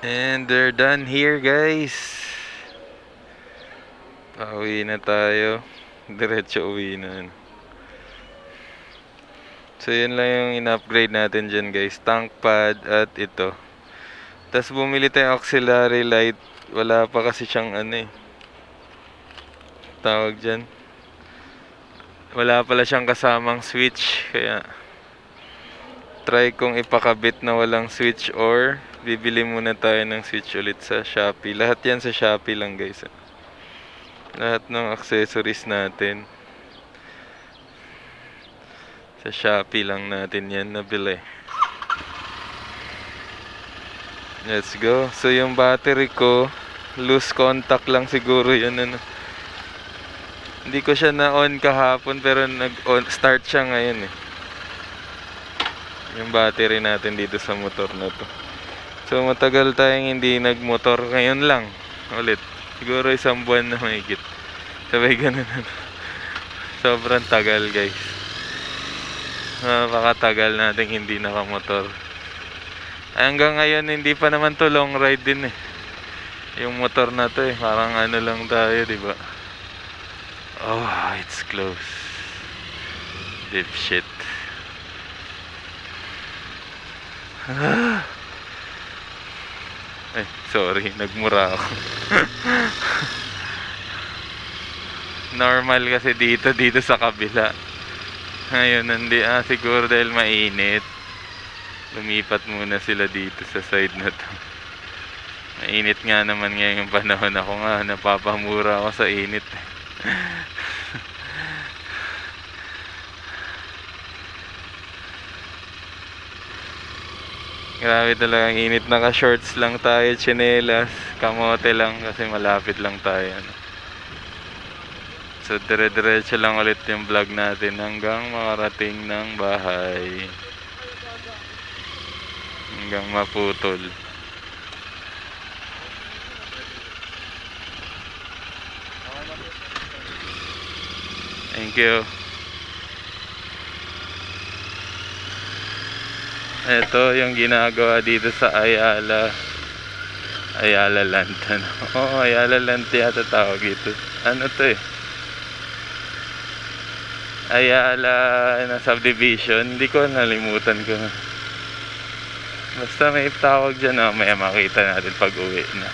And they're done here, guys. Pauwi na tayo. Diretso uwi na. So yun lang yung in-upgrade natin dyan, guys. Tank pad at ito. Tapos bumili tayong auxiliary light. Wala pa kasi siyang tawag dyan. Wala pala siyang kasamang switch. Kaya try kong ipakabit na walang switch or bibili muna tayo ng switch ulit sa Shopee. Lahat yan sa Shopee lang, guys. Lahat ng accessories natin sa Shopee lang natin yan nabili. Let's go. So yung battery ko, loose contact lang siguro yun. Hindi ko siya na-on kahapon pero nag-on start siya ngayon yung battery natin dito sa motor na to. So matagal tayong hindi nagmotor, ngayon lang ulit. Siguro isang buwan na mahigit. Sabay ganun. Sobrang tagal, guys. Napakatagal natin hindi nakamotor. Hanggang ngayon hindi pa naman to long ride din yung motor na to parang lang tayo, di ba? Oh, it's close. Deep shit. Ay, sorry, nagmura ako. Normal kasi dito sa kabila. Ngayon, siguro dahil mainit. Lumipat muna sila dito sa side na to. Mainit nga naman ngayon yung panahon. Ako nga, napapamura ako sa init. Grabe talaga ang init. Naka-shorts lang tayo, tsinelas, kamote lang kasi malapit lang tayo. So dire-diretso lang ulit yung vlog natin hanggang makarating ng bahay. Hanggang maputol. Thank you. Ito yung ginagawa dito sa Ayala Land. Ayala Land yata tawag ito. Ano to Ayala na subdivision. Hindi ko nalimutan ko. Basta may tawag dyan, may makita natin pag uwi na.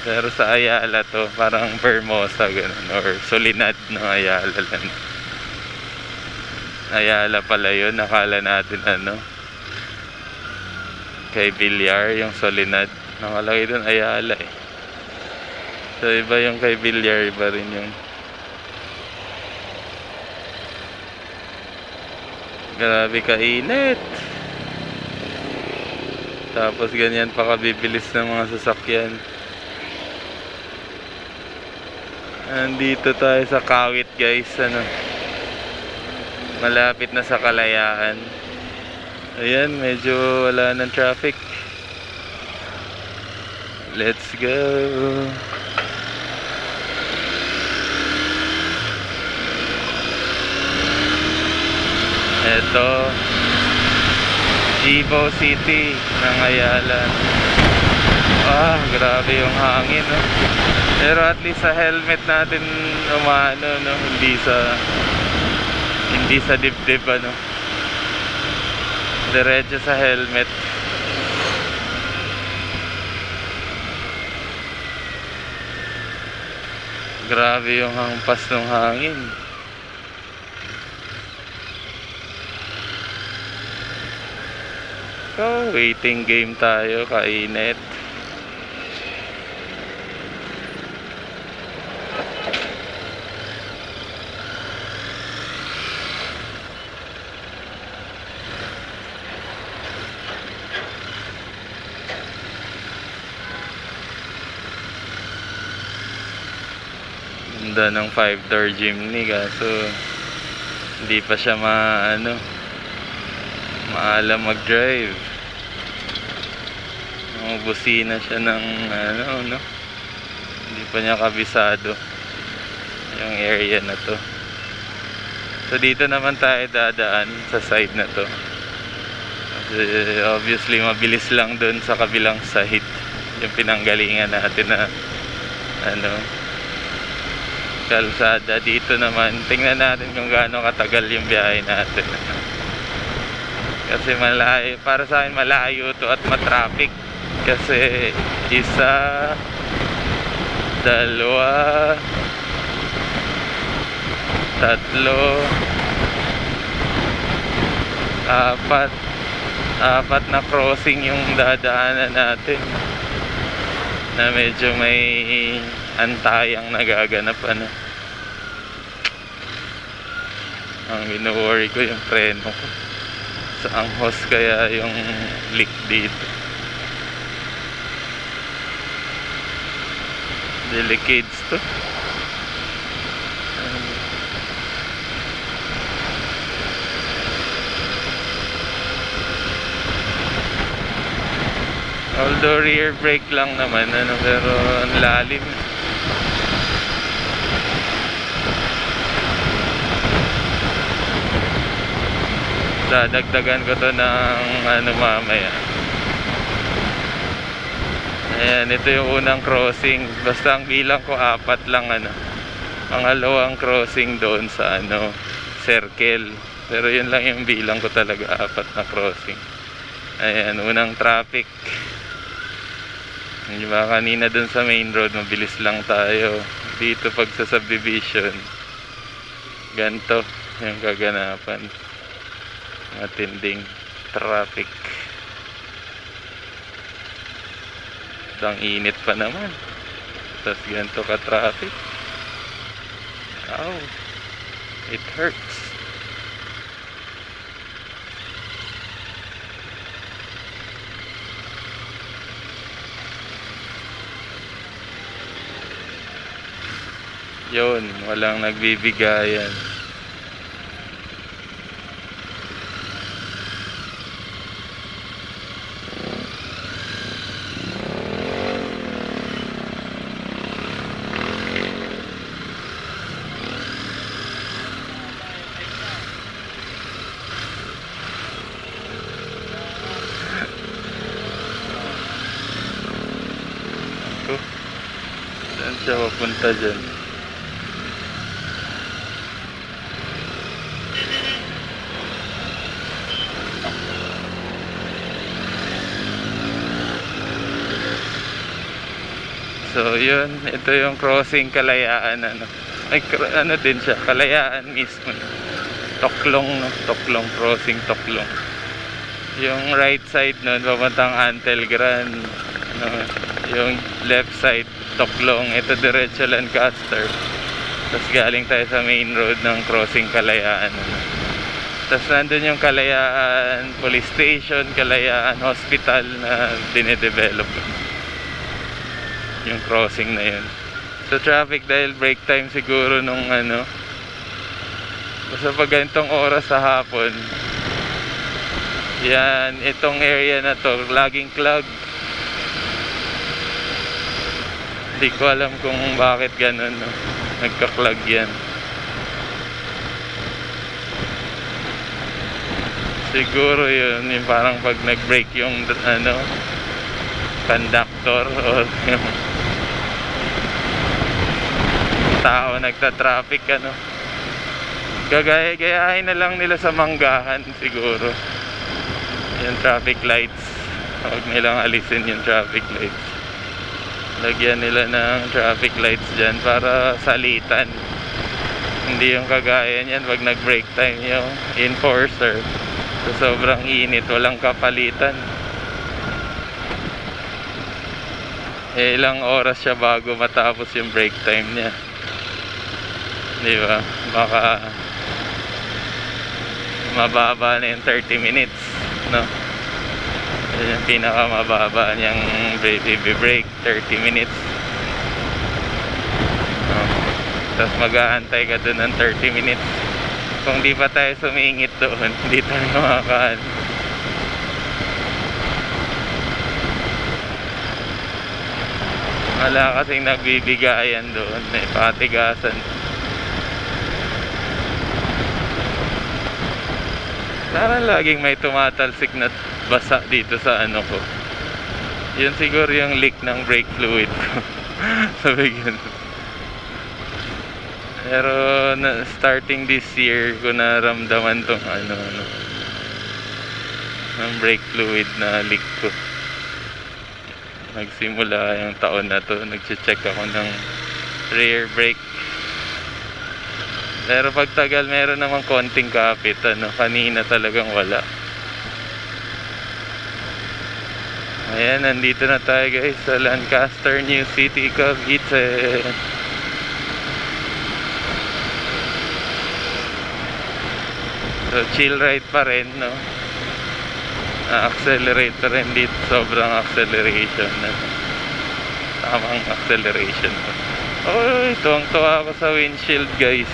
Pero sa Ayala to, parang Vermosa ganun, or Solinad ng Ayala Land. Ayala pala yun, nakala natin kay Villar, yung Solinad. Nakalagay dun Ayala So iba yung kay Villar, iba rin yung grabe kainit. Tapos ganyan pa kabibilis ng mga sasakyan. Andito tayo sa Kawit, guys. Malapit na sa Kalayaan. Ayan, medyo wala ng traffic. Let's go. Ito, Jibo City ng Ayala. Grabe yung hangin, Pero at least sa helmet natin hindi sa dibdib diretso sa helmet. Grabe yung hampas ng hangin. So, waiting game tayo, kainit. Ganda ng 5-door Jimny, kaso hindi pa siya maalam mag-drive. Busina siya ng hindi pa niya kabisado yung area na to. So dito naman tayo dadaan sa side na to. Obviously mabilis lang dun sa kabilang side yung pinanggalingan natin na ano, kalsada. Dito naman tingnan natin kung gaano katagal yung biyahe natin. Kasi malayo, para sa akin malayo to at matraffic. Kasi isa, dalawa, tatlo, apat na crossing yung dadaanan natin na medyo may antayang nagaganap. Ang wino-worry ko yung preno ko. Saang hose kaya yung leak dito. Delicades to. Although rear brake lang naman, pero ang lalim. Dadagdagan ko to ng mamaya. Ayan, ito yung unang crossing. Basta ang bilang ko 4 lang pangalawang crossing doon sa circle. Pero yun lang yung bilang ko talaga, 4 na crossing. Ayan, unang traffic. Diba kanina dun sa main road mabilis lang tayo. Dito pag sa subdivision, ganito yung kaganapan. Matinding traffic. Ang init pa naman, tapos ganito ka traffic. Ow, it hurts. Yun, walang nagbibigayan. Saan siya papunta dyan? So yun, ito yung crossing Kalayaan. Ay, din siya, Kalayaan mismo. Toklong, Toklong crossing, Toklong. Yung right side nun papuntang Antel Grand, yung left side Toklong. Ito diretso Lancaster. Tapos galing tayo sa main road ng crossing Kalayaan. Tapos nandun yung Kalayaan Police Station, Kalayaan Hospital na dinedevelop yung crossing na yun. So traffic dahil break time siguro nung basta pag ganitong oras sa hapon, yan, itong area na to laging clog. Hindi ko alam kung bakit ganun, nagka-clog yan. Siguro yun, yung parang pag nag-brake yung conductor or yung tao nagta-traffic, gagayahin na lang nila sa Manggahan siguro yung traffic lights. Huwag nilang alisin yung traffic lights, lagyan nila ng traffic lights dyan para salitan. Hindi yung kagaya niyan pag nag-break time yung enforcer, so sobrang init, walang kapalitan. Ilang oras siya bago matapos yung break time niya, di ba? Baka mababa na yung 30 minutes, yung pinakamababa niyang break, 30 minutes. Tapos mag-aantay ka dun ng 30 minutes. Kung di pa tayo sumingit doon, hindi tayo makakaan. Wala kasing nagbibigayan doon, may patigasan. Parang laging may tumatalsik na basa dito sa ano ko. Yun siguro yung leak ng brake fluid ko. Sabi ganun. Pero starting this year ko naramdaman tong ano ng brake fluid na leak ko. Nagsimula yung taon na to, nagche-check ako ng rear brake. Pero pagtagal meron namang konting kapit, kanina talagang wala. Ayan, nandito na tayo guys sa Lancaster, New City, Cavite. So chill ride pa rin, no? Accelerate pa rin dito, sobrang acceleration na. Tamang acceleration. Oy, tuwang-tuwa ako sa windshield guys.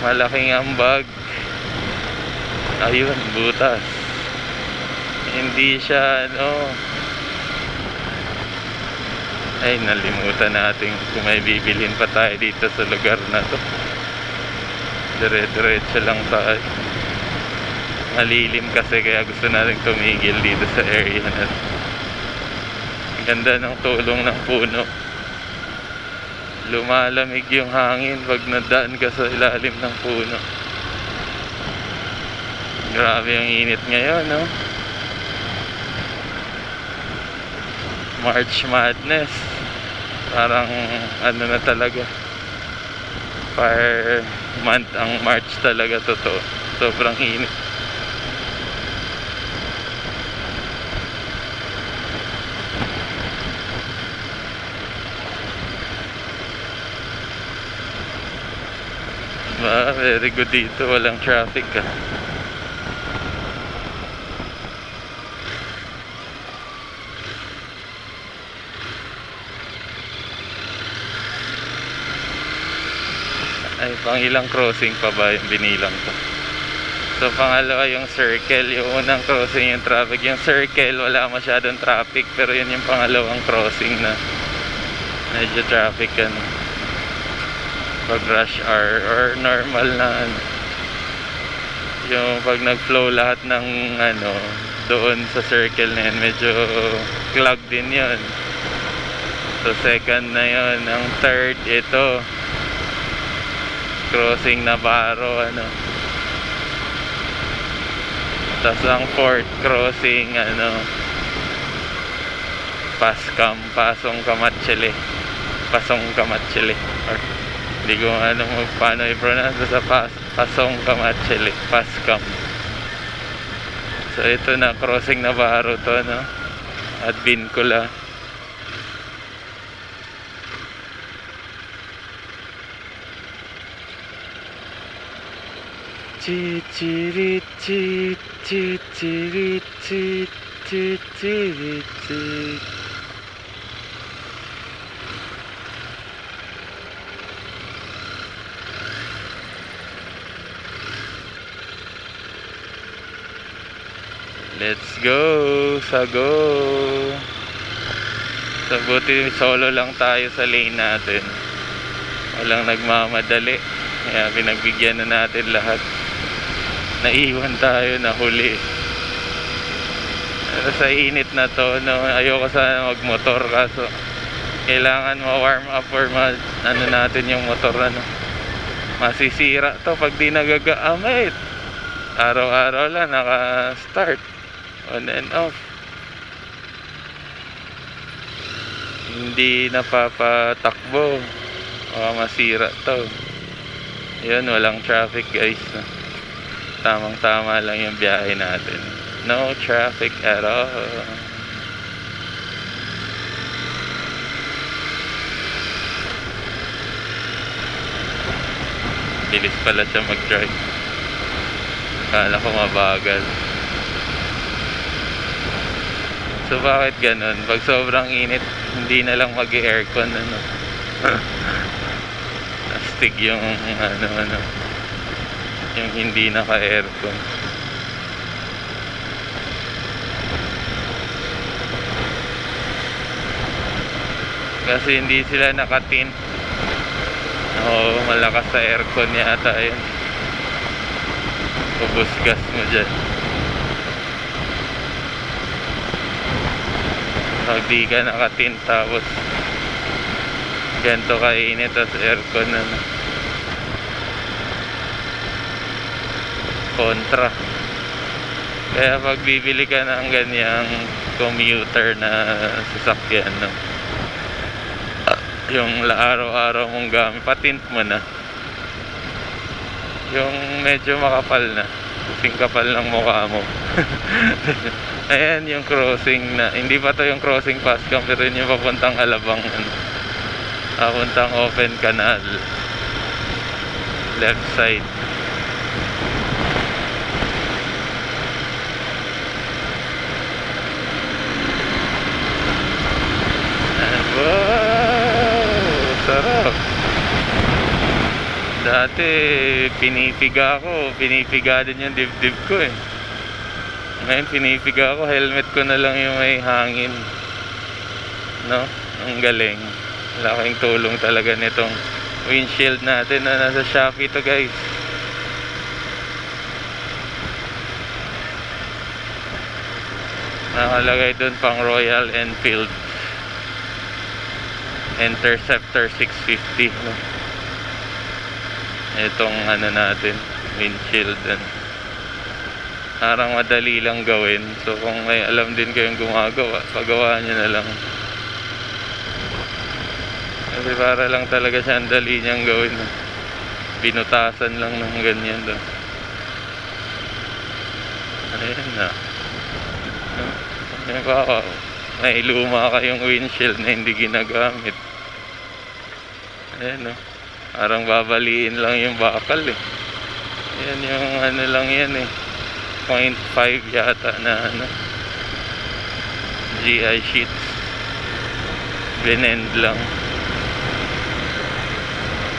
Malaking ambag. Ayun, butas. Hindi siya ay nalimutan natin kung may bibilhin pa tayo dito sa lugar na to. Dire-diretso lang tayo. Malilim kasi kaya gusto natin tumigil dito sa area na to. Ganda ng tulong ng puno. Lumalamig yung hangin pag nadaan ka sa ilalim ng puno. Grabe yung init ngayon, no? March Madness. Parang na talaga. Fire month ang March talaga, totoo. Sobrang init. Very good dito, walang traffic Ay, pang ilang crossing pa ba yung binilang ko? So pangalawa yung circle. Yung unang crossing yung traffic. Yung circle wala masyadong traffic, pero yun yung pangalawang crossing na medyo traffic pag rush hour or normal na yung pag nag-flow lahat ng doon sa circle na yun, medyo clogged din yun. So second na yun. Ang third, ito crossing Navarro tapos ang fourth crossing Pasong Camatsili or hindi ko paano i-pronounce sa Pasong Camatsili, Pascam. So ito na crossing Navarro to at Vincula. Let's go, sago. So buti solo lang tayo sa lane natin. Walang nagmamadali. Kaya pinagbigyan na natin lahat. Naiwan tayo, nahuli. Pero sa init na to, ayoko sana magmotor kaso kailangan ma-warm up or natin yung motor masisira to pag di nagagamit. Araw-araw lang naka-start on and off, hindi napapatakbo, masira to. Yun, walang traffic guys. Tamang-tama lang yung biyahe natin. No traffic at all. Bilis pala siya mag-drive. Kala ko mabagal. So bakit ganun? Pag sobrang init, hindi na lang mag-aircon astig yung yung hindi naka-aircon. Kasi hindi sila naka-tint. Oo, malakas sa aircon yata yun. ubos gas mo dyan. Pag di ka nakatin tapos ganito kainit tapos aircon na kontra. Kaya pag bibili ka ng ganyang commuter na sasakyan, no? Yung araw-araw mong gamit, patint mo na. Yung medyo makapal na, kasing kapal ng mukha mo. Ayan yung crossing na, hindi pa to yung crossing Pascam, pero yun yung papuntang Alabang, papuntang Open Canal, left side. Wow, sarap. Dati pinipiga din yung dibdib ko eh. Ngayon pinipiga ko, helmet ko na lang yung may hangin, no? Ang galing. Laking tulong talaga nitong windshield natin na nasa Shopee to, guys. Nakalagay dun pang Royal Enfield Interceptor 650, no? Itong ano natin, windshield, parang madali lang gawin. So kung may alam din kayong gumagawa, pagawa nyo na lang. Kasi para lang talaga siya, ang dali niyang gawin. Binutasan lang ng ganyan daw. Ayan na. Ayan pa, may luma kayong windshield na hindi ginagamit. Ayan, no? Parang babaliin lang yung bakal eh. Ayan yung ano lang yan eh, 0.5 yata na ano, GI sheets. Binend lang,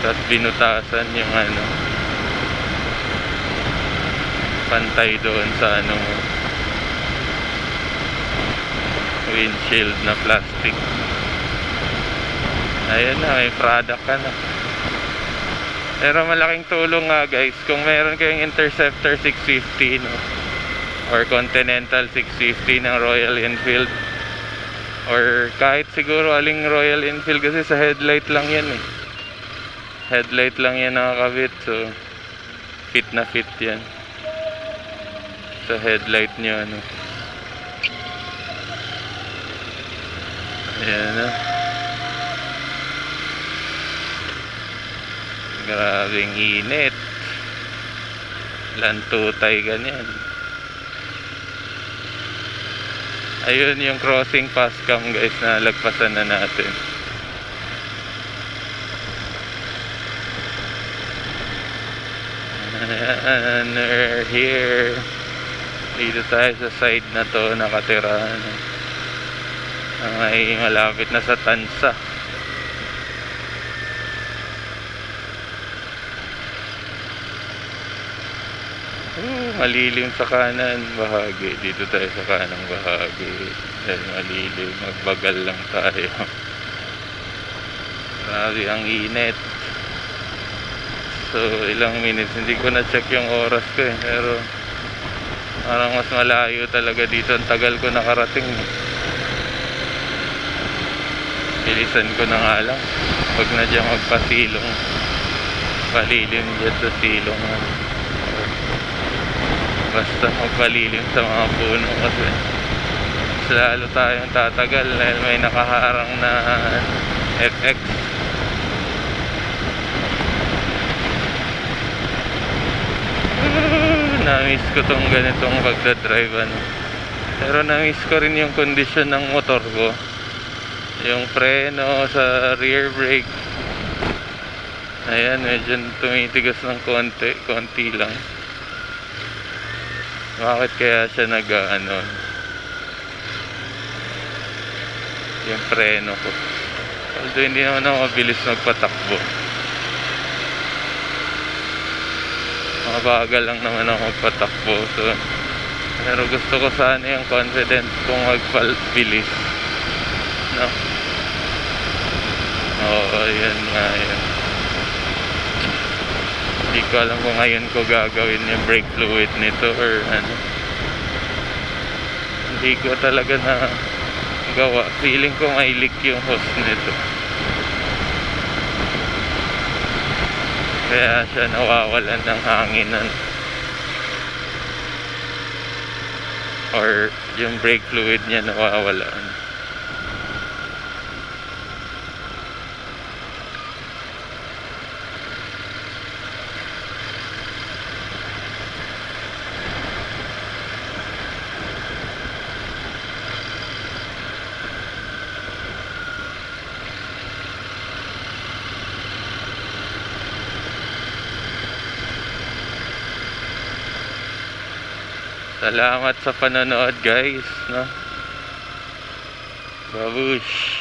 tapos binutasan yung ano, pantay doon sa ano mo, windshield na plastic. Ayun na, may product ka na. Pero malaking tulong nga, guys, kung meron kayong Interceptor 650, no, or Continental 650 ng Royal Enfield, or kahit siguro aling Royal Enfield, kasi sa headlight lang yan eh. Headlight lang yan nakakabit, so fit na fit yan sa headlight nyo, ano. Ayan na. Grabing init. Lantutay ganyan. Ayun yung crossing Pascam, guys, na lagpasan na natin. And we're here. Dito tayo sa side na to nakatira. Ay, malapit na sa Tansa. Malilim sa kanan bahagi. Dito tayo sa kanang bahagi. Dahil malilim, magbagal lang tayo. Grabe ang init. So ilang minutes, hindi ko na check yung oras ko eh, pero parang mas malayo talaga dito. Ang tagal ko nakarating. Bilisan ko na nga lang. Huwag na dyan magpasilong. Palilim dyan sa silong. Basta magpalilim sa mga puno kasi mas lalo tayong tatagal dahil may nakaharang na FX. Na-miss ko tong ganitong pagdadrive, ano. Pero na-miss ko rin yung kondisyon ng motor ko. Yung preno sa rear brake. Ayan, medyo tumitigas ng konti lang. Bakit kaya siya ano, yung preno ko. Although hindi naman ako mabilis magpatakbo. Mabagal lang naman ako magpatakbo. So, pero gusto ko sana yung confident kung magpabilis, no? Oo, yan nga yan. Hindi Hindi ko alam kung ngayon ko gagawin yung brake fluid nito or ano. Hindi ko talaga na gawa. Feeling ko may leak yung hose nito. Kaya siya nawawalan ng hanginan. Or yung brake fluid niya nawawalan. Salamat sa panonood guys, no? Babush.